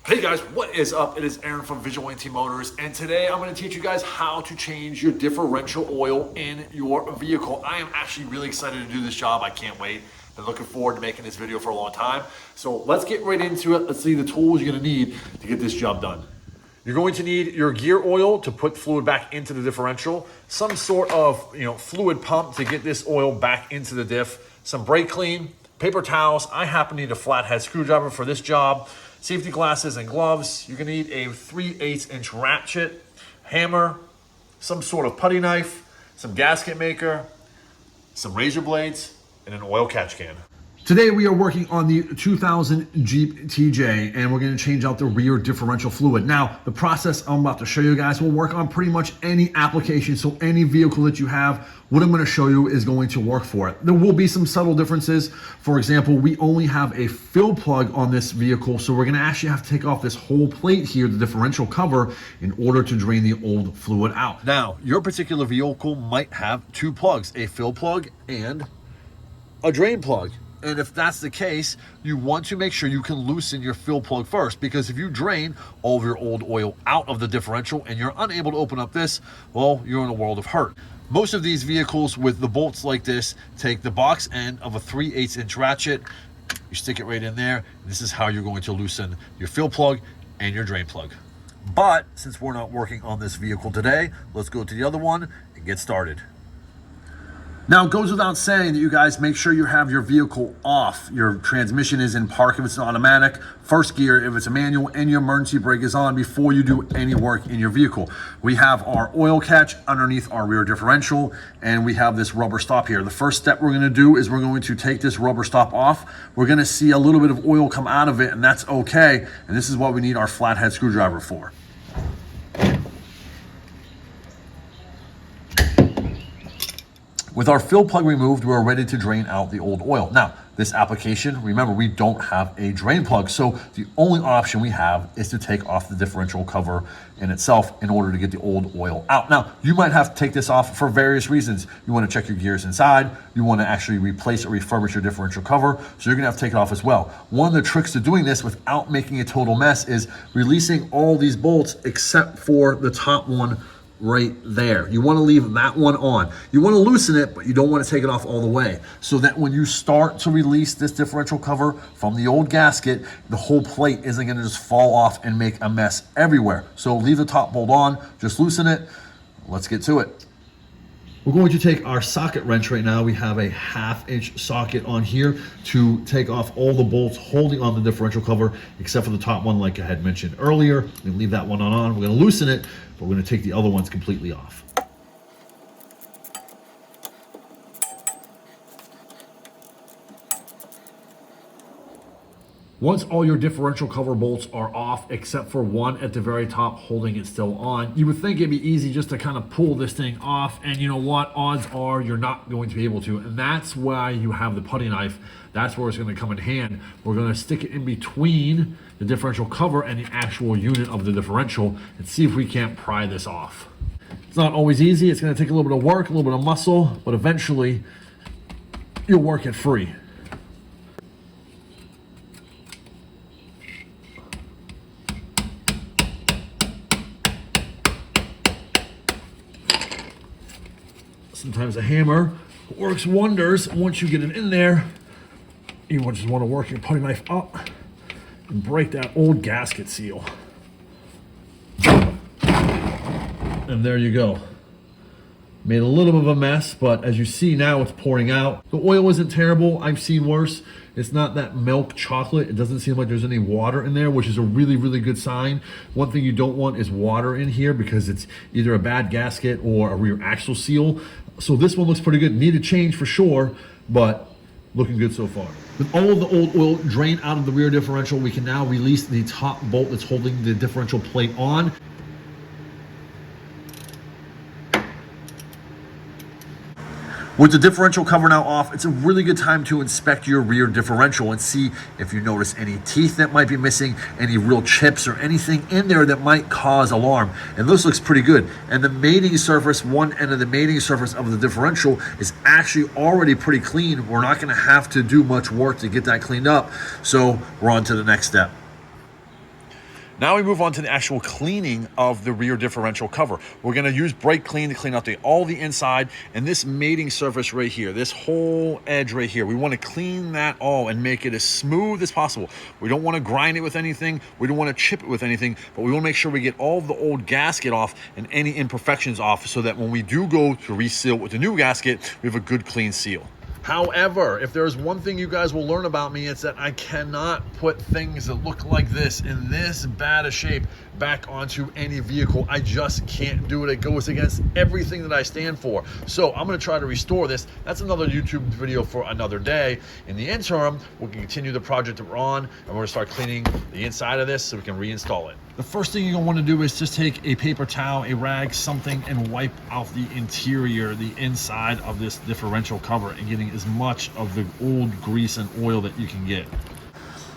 Hey guys, what is up? It is Aaron from Visual Anti Motors, and today I'm going to teach you guys how to change your differential oil in your vehicle. I am actually really excited to do this job. I can't wait. Been looking forward to making this video for a long time. So let's get right into it. Let's see the tools you're going to need to get this job done. You're going to need your gear oil to put fluid back into the differential, some sort of fluid pump to get this oil back into the diff, some brake clean, paper towels. I happen to need a flathead screwdriver for this job, safety glasses and gloves. You're gonna need a 3/8 inch ratchet, hammer, some sort of putty knife, some gasket maker, some razor blades, and an oil catch can. Today we are working on the 2000 Jeep TJ, and we're going to change out the rear differential fluid. Now, the process I'm about to show you guys will work on pretty much any application, so any vehicle that you have, what I'm going to show you is going to work for it. There will be some subtle differences. For example, we only have a fill plug on this vehicle, so we're going to actually have to take off this whole plate here, the differential cover, in order to drain the old fluid out. Now, your particular vehicle might have two plugs, a fill plug and a drain plug. And if that's the case, you want to make sure you can loosen your fill plug first, because if you drain all of your old oil out of the differential and you're unable to open up this, well, you're in a world of hurt. Most of these vehicles with the bolts like this take the box end of a 3/8 inch ratchet, you stick it right in there, and this is how you're going to loosen your fill plug and your drain plug. But since we're not working on this vehicle today, let's go to the other one and get started. Now, it goes without saying that you guys make sure you have your vehicle off. Your transmission is in park if it's an automatic, first gear if it's a manual, and your emergency brake is on before you do any work in your vehicle. We have our oil catch underneath our rear differential, and we have this rubber stop here. The first step we're gonna do is we're going to take this rubber stop off. We're gonna see a little bit of oil come out of it, and that's okay. And this is what we need our flathead screwdriver for. With our fill plug removed, we're ready to drain out the old oil. Now, this application, remember, we don't have a drain plug, so the only option we have is to take off the differential cover in itself in order to get the old oil out. Now, you might have to take this off for various reasons. You want to check your gears inside, you want to actually replace or refurbish your differential cover, so you're going to have to take it off as well. One of the tricks to doing this without making a total mess is releasing all these bolts except for the top one right there. You want to leave that one on. You want to loosen it, but you don't want to take it off all the way, so that when you start to release this differential cover from the old gasket, the whole plate isn't going to just fall off and make a mess everywhere. So leave the top bolt on, just loosen it. Let's get to it. We're going to take our socket wrench right now. We have a 1/2 inch socket on here to take off all the bolts holding on the differential cover, except for the top one, like I had mentioned earlier. We're gonna leave that one on. We're gonna loosen it, but we're gonna take the other ones completely off. Once all your differential cover bolts are off, except for one at the very top holding it still on, you would think it'd be easy just to kind of pull this thing off, and you know what? Odds are you're not going to be able to, and that's why you have the putty knife. That's where it's going to come in hand. We're going to stick it in between the differential cover and the actual unit of the differential and see if we can't pry this off. It's not always easy. It's going to take a little bit of work, a little bit of muscle, but eventually you'll work it free. Sometimes a hammer works wonders. Once you get it in there, you just want to work your putty knife up and break that old gasket seal. And there you go. Made a little bit of a mess, but as you see now, it's pouring out. The oil isn't terrible. I've seen worse. It's not that milk chocolate. It doesn't seem like there's any water in there, which is a really, really good sign. One thing you don't want is water in here, because it's either a bad gasket or a rear axle seal. So this one looks pretty good. Need a change for sure, but looking good so far. With all of the old oil drained out of the rear differential, we can now release the top bolt that's holding the differential plate on. With the differential cover now off, it's a really good time to inspect your rear differential and see if you notice any teeth that might be missing, any real chips or anything in there that might cause alarm. And this looks pretty good. And the mating surface, one end of the mating surface of the differential is actually already pretty clean. We're not gonna have to do much work to get that cleaned up. So we're on to the next step. Now we move on to the actual cleaning of the rear differential cover. We're gonna use brake clean to clean out all the inside and this mating surface right here, this whole edge right here. We wanna clean that all and make it as smooth as possible. We don't wanna grind it with anything. We don't wanna chip it with anything, but we wanna make sure we get all of the old gasket off and any imperfections off so that when we do go to reseal with the new gasket, we have a good clean seal. However, if there's one thing you guys will learn about me, it's that I cannot put things that look like this in this bad a shape back onto any vehicle. I just can't do it. It goes against everything that I stand for. So I'm gonna try to restore this. That's another YouTube video for another day. In the interim, we can continue the project that we're on, and we're gonna start cleaning the inside of this so we can reinstall it. The first thing you're gonna wanna do is just take a paper towel, a rag, something, and wipe out the interior, the inside of this differential cover, and getting as much of the old grease and oil that you can get.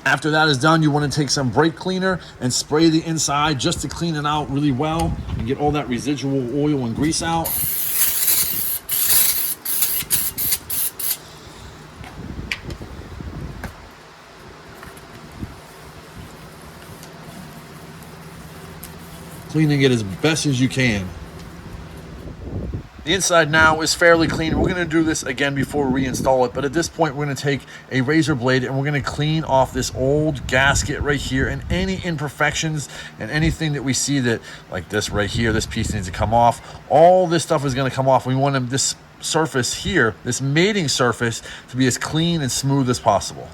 After that is done, you wanna take some brake cleaner and spray the inside just to clean it out really well and get all that residual oil and grease out. Cleaning it as best as you can. The inside now is fairly clean. We're gonna do this again before we reinstall it, but at this point we're gonna take a razor blade and we're gonna clean off this old gasket right here and any imperfections and anything that we see that, like this right here, this piece needs to come off. All this stuff is gonna come off. We want this surface here, this mating surface, to be as clean and smooth as possible.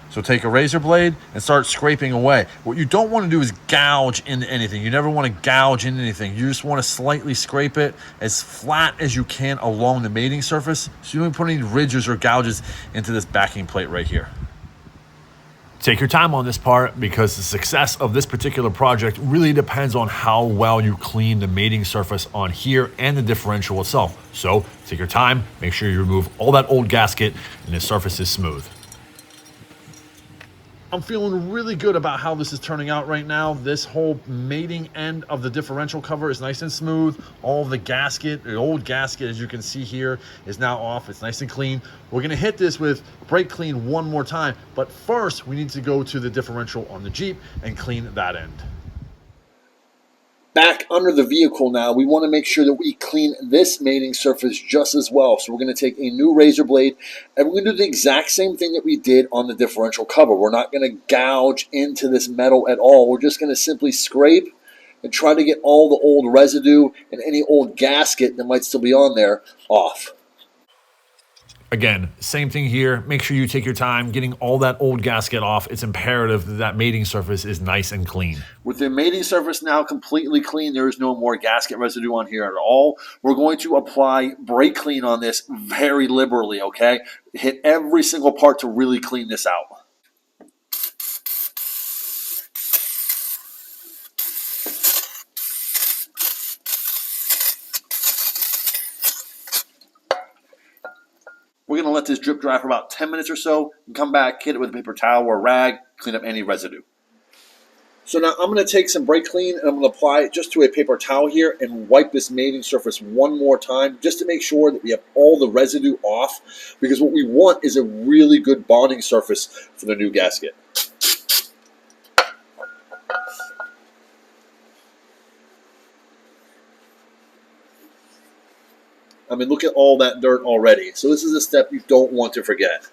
So take a razor blade and start scraping away. What you don't want to do is gouge into anything. You never want to gouge into anything. You just want to slightly scrape it as flat as you can along the mating surface, so you don't put any ridges or gouges into this backing plate right here. Take your time on this part because the success of this particular project really depends on how well you clean the mating surface on here and the differential itself. So take your time, make sure you remove all that old gasket and the surface is smooth. I'm feeling really good about how this is turning out right now. This whole mating end of the differential cover is nice and smooth. All of the gasket, the old gasket, as you can see here, is now off. It's nice and clean. We're gonna hit this with brake clean one more time, but first we need to go to the differential on the Jeep and clean that end. Back under the vehicle now, we want to make sure that we clean this mating surface just as well. So we're going to take a new razor blade and we're going to do the exact same thing that we did on the differential cover. We're not going to gouge into this metal at all. We're just going to simply scrape and try to get all the old residue and any old gasket that might still be on there off. Again, same thing here. Make sure you take your time getting all that old gasket off. It's imperative that that mating surface is nice and clean. With the mating surface now completely clean, there is no more gasket residue on here at all. We're going to apply brake clean on this very liberally, okay? Hit every single part to really clean this out. We're going to let this drip dry for about 10 minutes or so and come back, hit it with a paper towel or a rag, clean up any residue. So now I'm going to take some brake clean and I'm going to apply it just to a paper towel here and wipe this mating surface one more time just to make sure that we have all the residue off, because what we want is a really good bonding surface for the new gasket. I mean, look at all that dirt already. So this is a step you don't want to forget.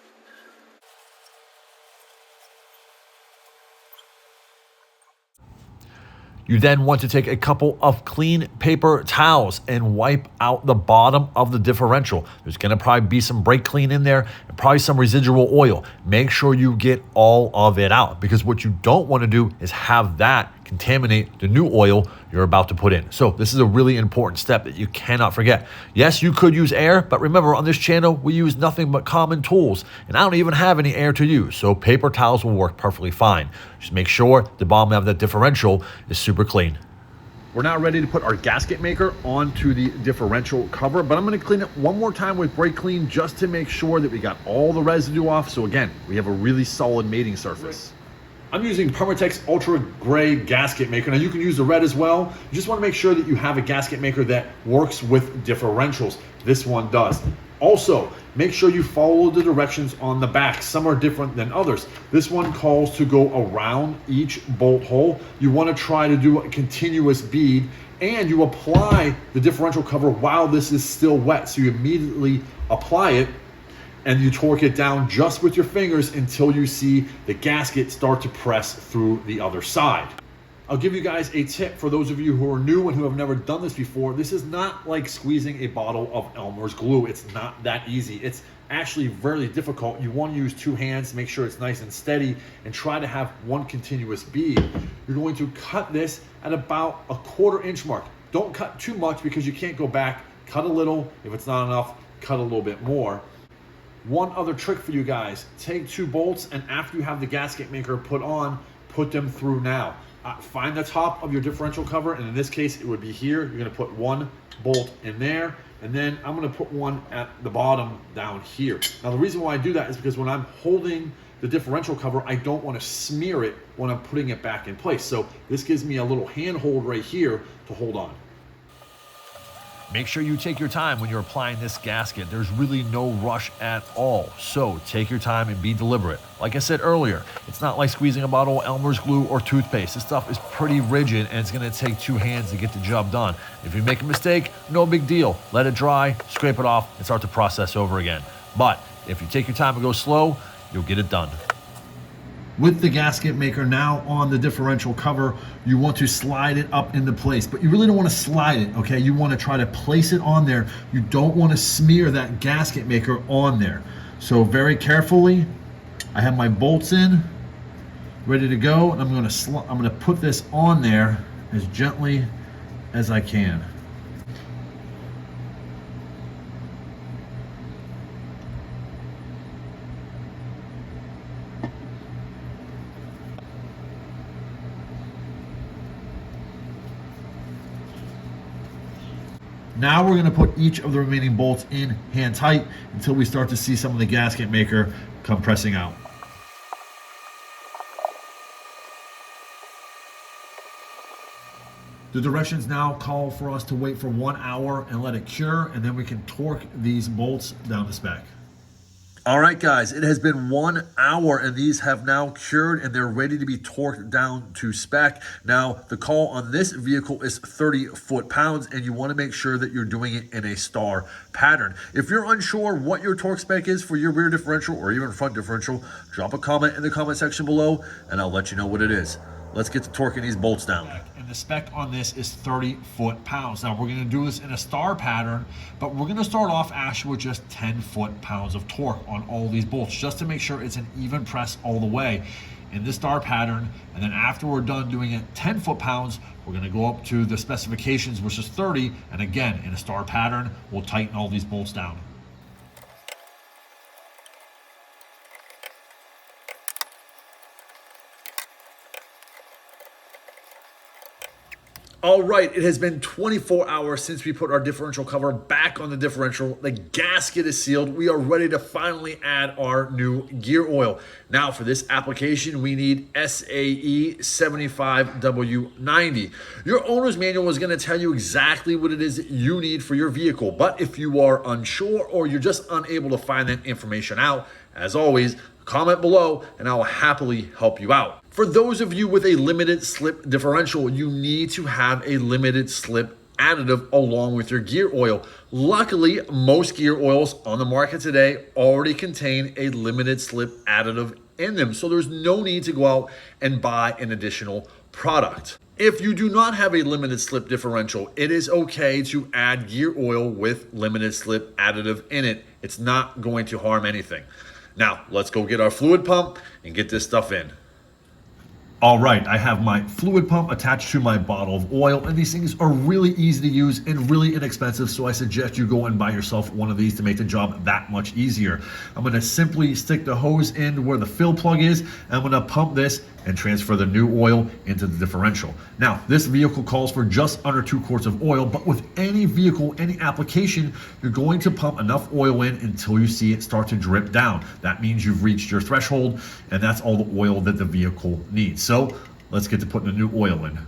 You then want to take a couple of clean paper towels and wipe out the bottom of the differential. There's going to probably be some brake clean in there and probably some residual oil. Make sure you get all of it out, because what you don't want to do is have that contaminate the new oil you're about to put in. So this is a really important step that you cannot forget. Yes, you could use air, but remember, on this channel, we use nothing but common tools, and I don't even have any air to use, so paper towels will work perfectly fine. Just make sure the bottom of that differential is super clean. We're now ready to put our gasket maker onto the differential cover, but I'm going to clean it one more time with brake clean just to make sure that we got all the residue off. So again, we have a really solid mating surface. I'm using Permatex Ultra Gray gasket maker. Now you can use the red as well. You just want to make sure that you have a gasket maker that works with differentials. This one does. Also, make sure you follow the directions on the back. Some are different than others. This one calls to go around each bolt hole. You want to try to do a continuous bead, and you apply the differential cover while this is still wet. So you immediately apply it and you torque it down just with your fingers until you see the gasket start to press through the other side. I'll give you guys a tip for those of you who are new and who have never done this before. This is not like squeezing a bottle of Elmer's glue. It's not that easy. It's actually very difficult. You want to use two hands to make sure it's nice and steady and try to have one continuous bead. You're going to cut this at about a 1/4 inch mark. Don't cut too much because you can't go back. Cut a little. If it's not enough, cut a little bit more. One other trick for you guys, take 2 bolts, and after you have the gasket maker put on, put them through now. Find the top of your differential cover, and in this case, it would be here. You're gonna put 1 bolt in there, and then I'm gonna put one at the bottom down here. Now, the reason why I do that is because when I'm holding the differential cover, I don't wanna smear it when I'm putting it back in place. So this gives me a little handhold right here to hold on. Make sure you take your time when you're applying this gasket. There's really no rush at all. So take your time and be deliberate. Like I said earlier, it's not like squeezing a bottle of Elmer's glue or toothpaste. This stuff is pretty rigid and it's gonna take 2 hands to get the job done. If you make a mistake, no big deal. Let it dry, scrape it off, and start the process over again. But if you take your time and go slow, you'll get it done. With the gasket maker now on the differential cover, you want to slide it up into place, but you really don't want to slide it, okay? You want to try to place it on there. You don't want to smear that gasket maker on there. So very carefully, I have my bolts in, ready to go, and I'm going to put this on there as gently as I can. Now we're gonna put each of the remaining bolts in hand tight until we start to see some of the gasket maker come pressing out. The directions now call for us to wait for 1 hour and let it cure, and then we can torque these bolts down to spec. All right, guys, it has been 1 hour and these have now cured and they're ready to be torqued down to spec. Now, the call on this vehicle is 30 foot-pounds and you want to make sure that you're doing it in a star pattern. If you're unsure what your torque spec is for your rear differential or even front differential, drop a comment in the comment section below and I'll let you know what it is. Let's get to torquing these bolts down. And the spec on this is 30 foot-pounds. Now we're gonna do this in a star pattern, but we're gonna start off actually with just 10 foot-pounds of torque on all these bolts, just to make sure it's an even press all the way in the star pattern. And then after we're done doing it 10 foot-pounds, we're gonna go up to the specifications, which is 30. And again, in a star pattern, we'll tighten all these bolts down. All right, it has been 24 hours since we put our differential cover back on the differential. The gasket is sealed. We are ready to finally add our new gear oil. Now for this application, we need SAE 75W90. Your owner's manual is gonna tell you exactly what it is you need for your vehicle. But if you are unsure or you're just unable to find that information out, as always, comment below and I will happily help you out. For those of you with a limited slip differential, you need to have a limited slip additive along with your gear oil. Luckily, most gear oils on the market today already contain a limited slip additive in them, so there's no need to go out and buy an additional product. If you do not have a limited slip differential, it is okay to add gear oil with limited slip additive in it. It's not going to harm anything. Now, let's go get our fluid pump and get this stuff in. All right, I have my fluid pump attached to my bottle of oil, and these things are really easy to use and really inexpensive, so I suggest you go and buy yourself one of these to make the job that much easier. I'm gonna simply stick the hose in where the fill plug is, and I'm gonna pump this and transfer the new oil into the differential. Now, this vehicle calls for just under 2 quarts of oil, but with any vehicle, any application, you're going to pump enough oil in until you see it start to drip down. That means you've reached your threshold, and that's all the oil that the vehicle needs. So let's get to putting the new oil in.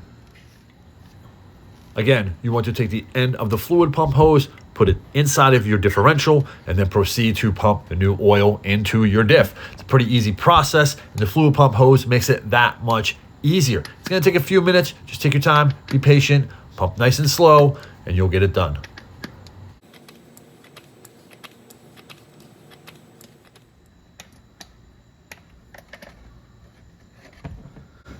Again, you want to take the end of the fluid pump hose, put it inside of your differential, and then proceed to pump the new oil into your diff. It's a pretty easy process, and the fluid pump hose makes it that much easier. It's gonna take a few minutes. Just take your time, be patient, pump nice and slow, and you'll get it done.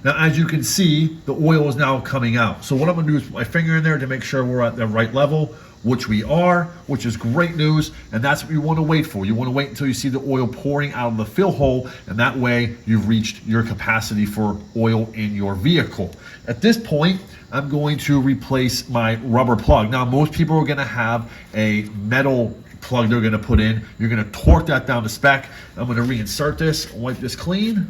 Now, as you can see, the oil is now coming out. So what I'm gonna do is put my finger in there to make sure we're at the right level, which we are, which is great news, and that's what you wanna wait for. You wanna wait until you see the oil pouring out of the fill hole, and that way you've reached your capacity for oil in your vehicle. At this point, I'm going to replace my rubber plug. Now, most people are gonna have a metal plug they're gonna put in. You're gonna torque that down to spec. I'm gonna reinsert this, wipe this clean.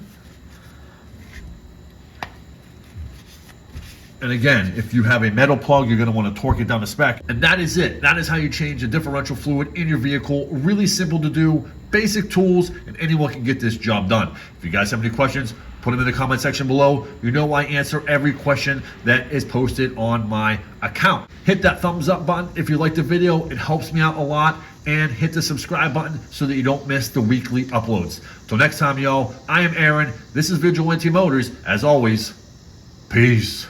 And again, if you have a metal plug, you're gonna wanna torque it down to spec. And that is it. That is how you change the differential fluid in your vehicle. Really simple to do, basic tools, and anyone can get this job done. If you guys have any questions, put them in the comment section below. You know I answer every question that is posted on my account. Hit that thumbs up button if you like the video. It helps me out a lot. And hit the subscribe button so that you don't miss the weekly uploads. Till next time, y'all, I am Aaron. This is Vigilante Motors. As always, peace.